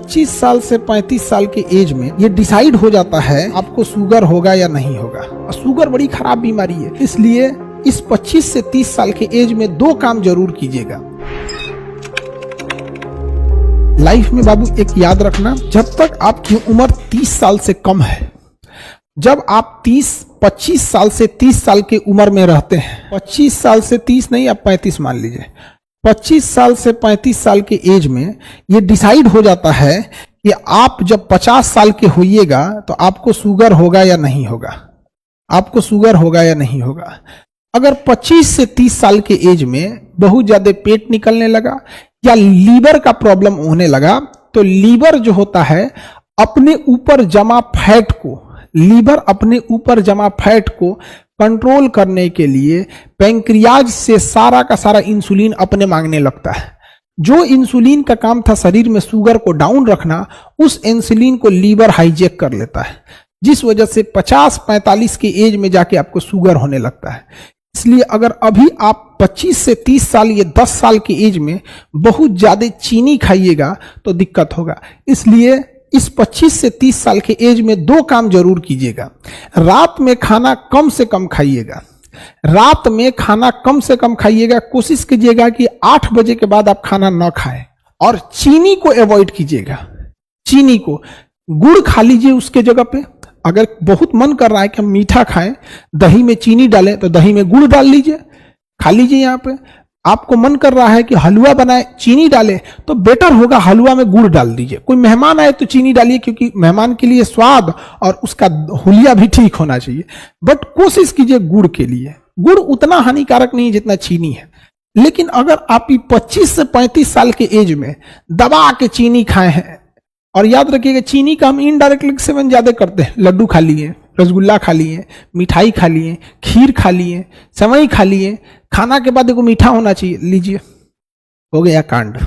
25 साल से 35 साल के एज में ये डिसाइड हो जाता है आपको शुगर होगा या नहीं होगा। और शुगर बड़ी खराब बीमारी है, इसलिए इस 25 से 30 साल के एज में 2 काम जरूर कीजिएगा। लाइफ में बाबू एक याद रखना, जब तक आपकी उम्र 30 साल से कम है, जब आप 25 साल से 30 साल की उम्र में रहते हैं, 25 साल से 30 नहीं, आप 35 मान लीजिए, 25 साल से 35 साल के एज में ये डिसाइड हो जाता है कि आप जब 50 साल के होइएगा तो आपको शुगर होगा या नहीं होगा, आपको शुगर होगा या नहीं होगा। अगर 25 से 30 साल के एज में बहुत ज्यादा पेट निकलने लगा या लीवर का प्रॉब्लम होने लगा, तो लीवर जो होता है अपने ऊपर जमा फैट को, लीवर अपने ऊपर जमा फैट को कंट्रोल करने के लिए पैंक्रियाज से सारा का सारा इंसुलिन अपने मांगने लगता है। जो इंसुलिन का काम था शरीर में शुगर को डाउन रखना, उस इंसुलिन को लीवर हाईजैक कर लेता है, जिस वजह से 50-45 की एज में जाके आपको शुगर होने लगता है। इसलिए अगर अभी आप 25 से 30 साल या 10 साल की एज में बहुत ज्यादा चीनी खाइएगा तो दिक्कत होगा। इसलिए इस 25 से 30 साल के एज में 2 काम जरूर कीजिएगा। रात में खाना कम से कम खाइएगा, रात में खाना कम से कम खाइएगा। कोशिश कीजिएगा कि 8 बजे के बाद आप खाना न खाएं, और चीनी को अवॉइड कीजिएगा। चीनी को, गुड़ खा लीजिए उसके जगह पे। अगर बहुत मन कर रहा है कि हम मीठा खाएं, दही में चीनी डालें, तो दही में गुड़ डाल लीजिए, खा लीजिए। यहाँ पे आपको मन कर रहा है कि हलवा बनाए, चीनी डाले, तो बेटर होगा हलवा में गुड़ डाल दीजिए। कोई मेहमान आए तो चीनी डालिए, क्योंकि मेहमान के लिए स्वाद और उसका हुलिया भी ठीक होना चाहिए। बट कोशिश कीजिए गुड़ के लिए। गुड़ उतना हानिकारक नहीं जितना चीनी है। लेकिन अगर आप 25 से 35 साल के एज में दबा के चीनी खाए हैं, और याद रखिएगा चीनी का हम इनडायरेक्टली सेवन ज्यादा करते हैं। लड्डू खा लिए, रसगुल्ला खा लिए, मिठाई खा लिए, खीर खा लिए, सेवई खा लिए, खाना के बाद देखो मीठा होना चाहिए, लीजिए, हो गया कांड।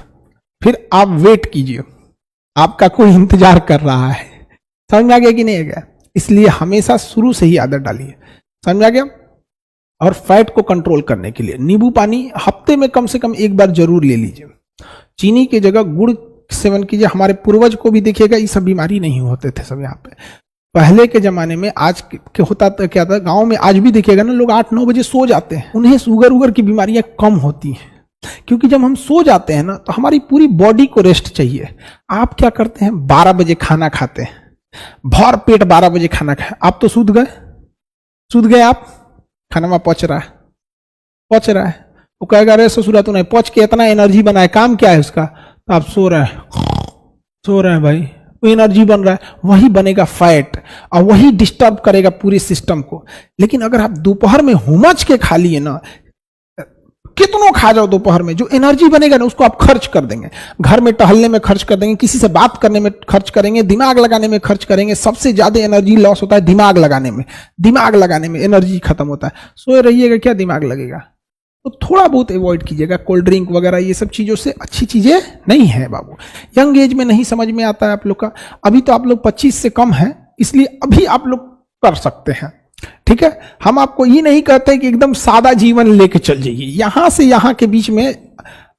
फिर आप वेट कीजिए, आपका कोई इंतजार कर रहा है। समझ में आ गया कि नहीं आ गया? इसलिए हमेशा शुरू से ही आदत डालिए। समझ में आ गया? और फैट को कंट्रोल करने के लिए नींबू पानी हफ्ते में कम से कम 1 बार जरूर ले लीजिए। चीनी की जगह गुड़ सेवन कीजिए। हमारे पूर्वज को भी देखिएगा, ये सब बीमारी नहीं होते थे सब। यहाँ पे पहले के जमाने में, आज के होता था क्या था, गांव में आज भी देखिएगा ना, लोग 8-9 बजे सो जाते हैं। उन्हें शुगर उगर की बीमारियां कम होती हैं, क्योंकि जब हम सो जाते हैं ना, तो हमारी पूरी बॉडी को रेस्ट चाहिए। आप क्या करते हैं, 12 बजे खाना खाते हैं, भर पेट 12 बजे खाना खाए, आप तो सूद गए आप, खाना में पच रहा है। वो कहेगा अरे ससुरा तूने पच के इतना एनर्जी बनाए, काम क्या है उसका? तो आप सो रहे हैं भाई, वो एनर्जी बन रहा है, वही बनेगा फैट, और वही डिस्टर्ब करेगा पूरे सिस्टम को। लेकिन अगर आप दोपहर में हुमच के खा लिए ना, कितनों खा जाओ दोपहर में, जो एनर्जी बनेगा ना उसको आप खर्च कर देंगे। घर में टहलने में खर्च कर देंगे, किसी से बात करने में खर्च करेंगे, दिमाग लगाने में खर्च करेंगे। सबसे ज्यादा एनर्जी लॉस होता है दिमाग लगाने में एनर्जी खत्म होता है। सोए रहिएगा, क्या दिमाग लगेगा? तो थोड़ा बहुत अवॉइड कीजिएगा कोल्ड ड्रिंक वगैरह, ये सब चीजों से अच्छी चीजें नहीं है बाबू। यंग एज में नहीं समझ में आता है आप लोग का। अभी तो आप लोग 25 से कम हैं, इसलिए अभी आप लोग कर सकते हैं, ठीक है। हम आपको ये नहीं कहते कि एकदम सादा जीवन लेके चल जाइए। यहां से यहां के बीच में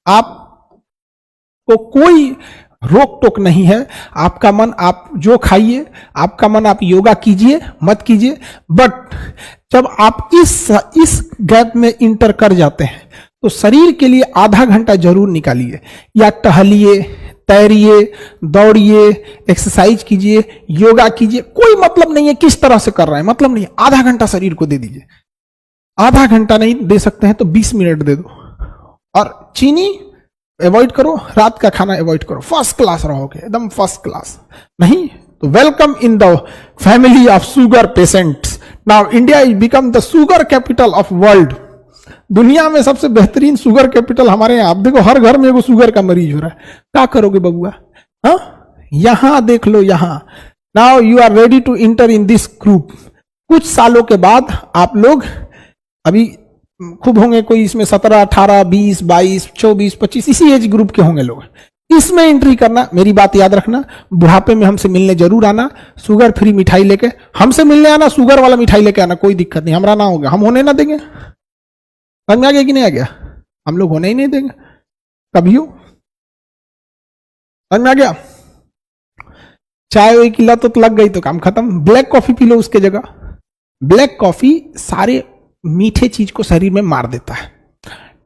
आपको कोई रोक टोक नहीं है। आपका मन आप जो खाइए, आपका मन आप योगा कीजिए, मत कीजिए। बट जब आप इस गैप में इंटर कर जाते हैं, तो शरीर के लिए आधा घंटा जरूर निकालिए। या टहलिए, तैरिए, दौड़िए, एक्सरसाइज कीजिए, योगा कीजिए। कोई मतलब नहीं है किस तरह से कर रहे हैं, मतलब नहीं है। आधा घंटा शरीर को दे दीजिए। आधा घंटा नहीं दे सकते हैं तो 20 मिनट दे दो। और चीनी अवॉइड करो, रात का खाना अवॉइड करो। फर्स्ट क्लास रहोगे, एकदम फर्स्ट क्लास। नहीं तो welcome in the family of sugar patients. Now India is become the sugar capital of world. दुनिया में सबसे बेहतरीन शुगर कैपिटल हमारे यहाँ। आप देखो हर घर में एगो शुगर का मरीज हो रहा है। क्या करोगे बबुआ? हाँ, यहां देख लो, यहां। Now you are ready to enter in this group. कुछ सालों के बाद आप लोग, अभी खूब होंगे कोई इसमें 17, 18, 20, 22, 24, 25 इसी एज ग्रुप के होंगे लोग। इसमें एंट्री करना, मेरी बात याद रखना, बुढ़ापे में हमसे मिलने जरूर आना। शुगर फ्री मिठाई लेके हमसे मिलने आना, शुगर वाला मिठाई लेके आना, कोई दिक्कत नहीं, हमारा ना होगा, हम होने ना देंगे। समझ में आ गया कि नहीं आ गया? हम लोग होने ही नहीं देंगे कभी हो। समझ में आ गया? चाय वही की लत तो लग गई तो काम खत्म, ब्लैक कॉफी पी लो उसके जगह। ब्लैक कॉफी सारे मीठे चीज को शरीर में मार देता है,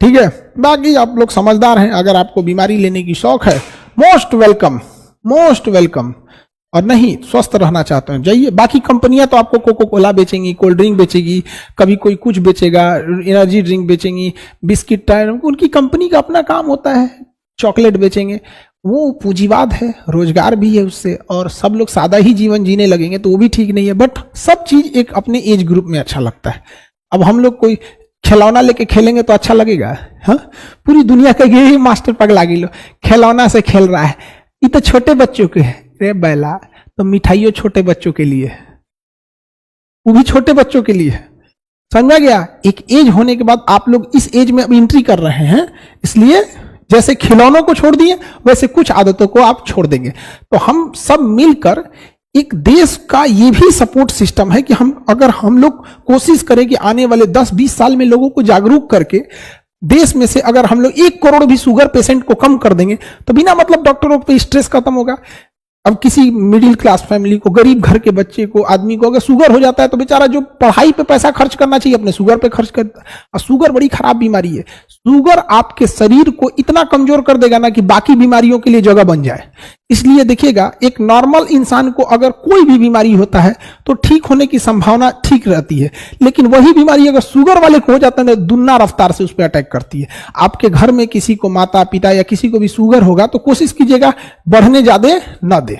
ठीक है। बाकी आप लोग समझदार हैं, अगर आपको बीमारी लेने की शौक है मोस्ट वेलकम, मोस्ट वेलकम। और नहीं स्वस्थ रहना चाहते हैं जाइए। बाकी कंपनियां तो आपको कोको कोला बेचेंगी, कोल्ड ड्रिंक बेचेगी, कभी कोई कुछ बेचेगा, एनर्जी ड्रिंक बेचेंगी, बिस्किट टायर, उनकी कंपनी का अपना काम होता है, चॉकलेट बेचेंगे, वो पूंजीवाद है, रोजगार भी है उससे, और सब लोग सादा ही जीवन जीने लगेंगे तो वो भी ठीक नहीं है। बट सब चीज एक अपने एज ग्रुप में अच्छा लगता है। अब हम लोग कोई खिलौना लेके खेलेंगे तो अच्छा लगेगा? हाँ, पूरी दुनिया का यही मास्टर पगला गिलो खिलौना से खेल रहा है, ये तो छोटे बच्चों के है। रे बैला, तो मिठाइयों छोटे बच्चों के लिए, वो भी छोटे बच्चों के लिए, समझा गया? एक एज होने के बाद आप लोग इस एज में अब एंट्री कर रहे हैं, इसलिए जैसे खिलौनों को छोड़ दिए वैसे कुछ आदतों को आप छोड़ देंगे। तो हम सब मिलकर एक देश का ये भी सपोर्ट सिस्टम है कि अगर हम लोग कोशिश करें कि आने वाले 10-20 साल में लोगों को जागरूक करके देश में से अगर हम लोग 1 करोड़ भी शुगर पेशेंट को कम कर देंगे तो बिना मतलब डॉक्टरों पे स्ट्रेस खत्म होगा। अब किसी मिडिल क्लास फैमिली को, गरीब घर के बच्चे को, आदमी को अगर शुगर हो जाता है तो बेचारा जो पढ़ाई पे पैसा खर्च करना चाहिए अपने शुगर पे खर्च कर, और शुगर बड़ी खराब बीमारी है। शुगर आपके शरीर को इतना कमजोर कर देगा ना कि बाकी बीमारियों के लिए जगह बन जाए। इसलिए देखिएगा, एक नॉर्मल इंसान को अगर कोई भी बीमारी होता है तो ठीक होने की संभावना ठीक रहती है, लेकिन वही बीमारी अगर शुगर वाले को हो जाता है तो दुगना रफ्तार से उस पर अटैक करती है। आपके घर में किसी को, माता पिता या किसी को भी शुगर होगा तो कोशिश कीजिएगा बढ़ने ज्यादा ना दे।